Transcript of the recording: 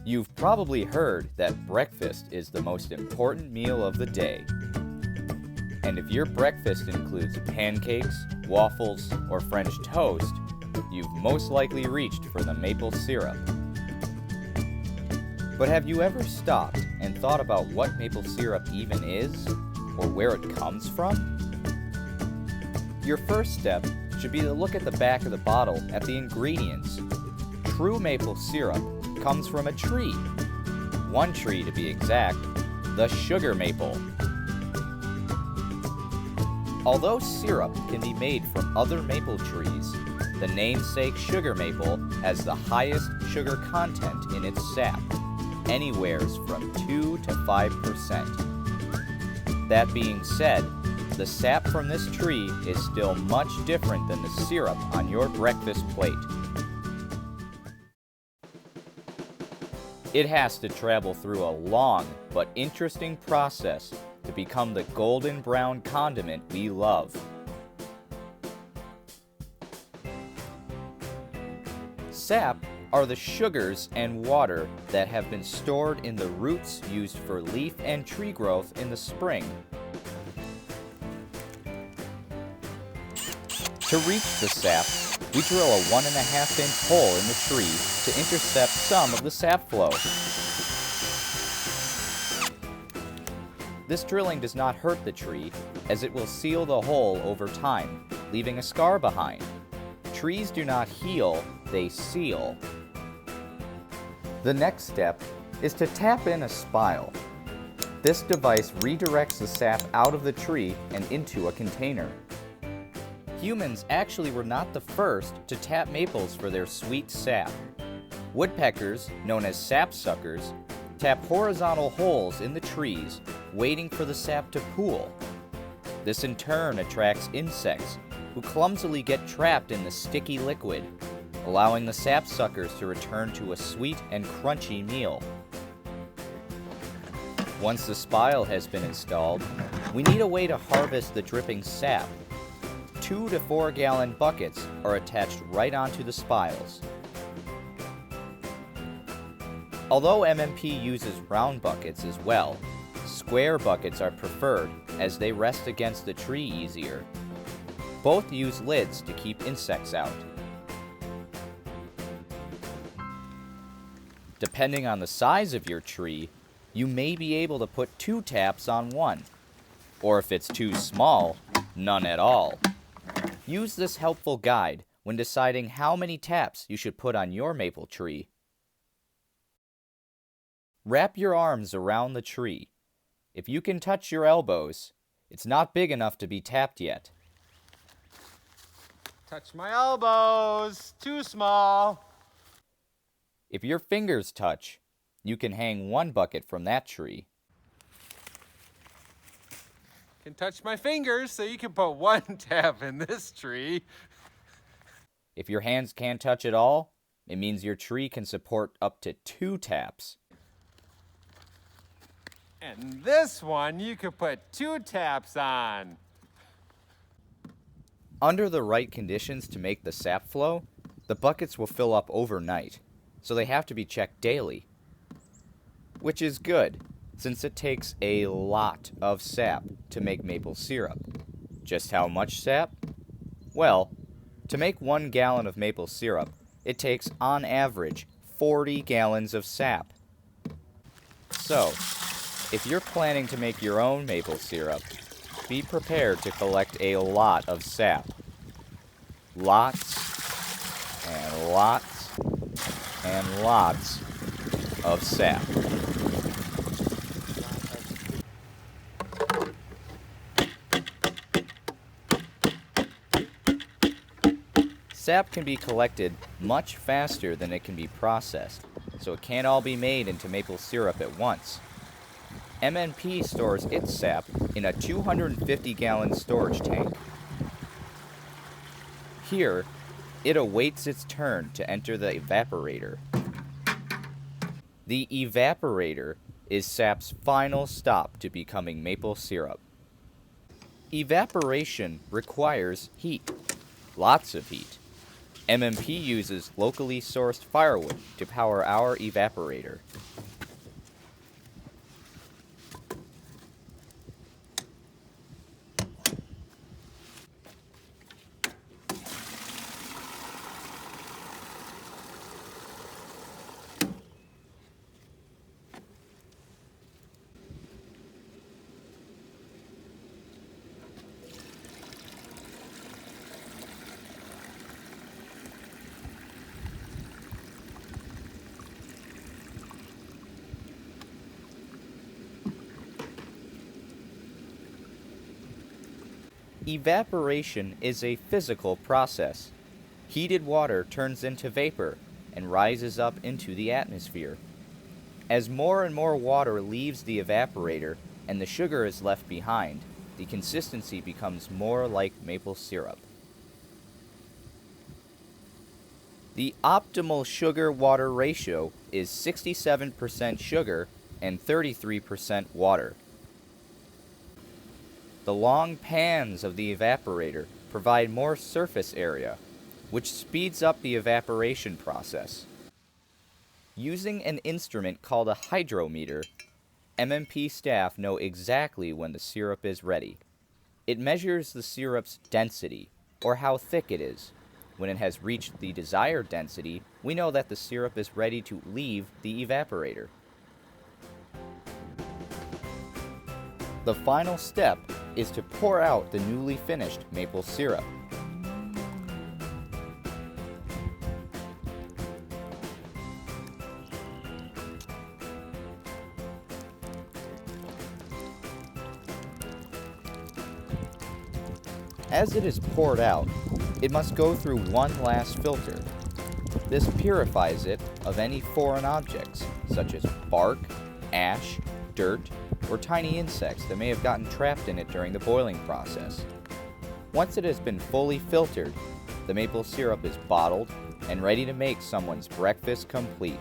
You've probably heard that breakfast is the most important meal of the day. And if your breakfast includes pancakes, waffles, or French toast, you've most likely reached for the maple syrup. But have you ever stopped and thought about what maple syrup even is, or where it comes from? Your first step should be to look at the back of the bottle at the ingredients. True maple syrup comes from a tree. One tree to be exact, the sugar maple. Although syrup can be made from other maple trees, the namesake sugar maple has the highest sugar content in its sap, anywhere from 2 to 5%. That being said, the sap from this tree is still much different than the syrup on your breakfast plate. It has to travel through a long but interesting process to become the golden brown condiment we love. Sap are the sugars and water that have been stored in the roots used for leaf and tree growth in the spring. To reach the sap, we drill a 1.5-inch hole in the tree to intercept some of the sap flow. This drilling does not hurt the tree, as it will seal the hole over time, leaving a scar behind. Trees do not heal, they seal. The next step is to tap in a spile. This device redirects the sap out of the tree and into a container. Humans actually were not the first to tap maples for their sweet sap. Woodpeckers, known as sapsuckers, tap horizontal holes in the trees, waiting for the sap to pool. This in turn attracts insects, who clumsily get trapped in the sticky liquid, allowing the sapsuckers to return to a sweet and crunchy meal. Once the spile has been installed, we need a way to harvest the dripping sap. 2 to 4 gallon buckets are attached right onto the spiles. Although MNP uses round buckets as well, square buckets are preferred as they rest against the tree easier. Both use lids to keep insects out. Depending on the size of your tree, you may be able to put 2 taps on one, or if it's too small, none at all. Use this helpful guide when deciding how many taps you should put on your maple tree. Wrap your arms around the tree. If you can touch your elbows, it's not big enough to be tapped yet. Touch my elbows, too small. If your fingers touch, you can hang one bucket from that tree. Can touch my fingers, so you can put 1 tap in this tree. If your hands can't touch at all, it means your tree can support up to 2 taps. And this one you could put 2 taps on. Under the right conditions to make the sap flow, the buckets will fill up overnight, so they have to be checked daily. Which is good, since it takes a lot of sap to make maple syrup. Just how much sap? Well, to make 1 gallon of maple syrup, it takes, on average, 40 gallons of sap. So, if you're planning to make your own maple syrup, be prepared to collect a lot of sap. Lots and lots and lots of sap. Sap can be collected much faster than it can be processed, so it can't all be made into maple syrup at once. MNP stores its sap in a 250-gallon storage tank. Here, it awaits its turn to enter the evaporator. The evaporator is sap's final stop to becoming maple syrup. Evaporation requires heat, lots of heat. MMP uses locally sourced firewood to power our evaporator. Evaporation is a physical process. Heated water turns into vapor and rises up into the atmosphere. As more and more water leaves the evaporator and the sugar is left behind, the consistency becomes more like maple syrup. The optimal sugar-water ratio is 67% sugar and 33% water. The long pans of the evaporator provide more surface area, which speeds up the evaporation process. Using an instrument called a hydrometer, MMP staff know exactly when the syrup is ready. It measures the syrup's density, or how thick it is. When it has reached the desired density, we know that the syrup is ready to leave the evaporator. The final step is to pour out the newly finished maple syrup. As it is poured out, it must go through one last filter. This purifies it of any foreign objects, such as bark, ash, dirt, or tiny insects that may have gotten trapped in it during the boiling process. Once it has been fully filtered, the maple syrup is bottled and ready to make someone's breakfast complete.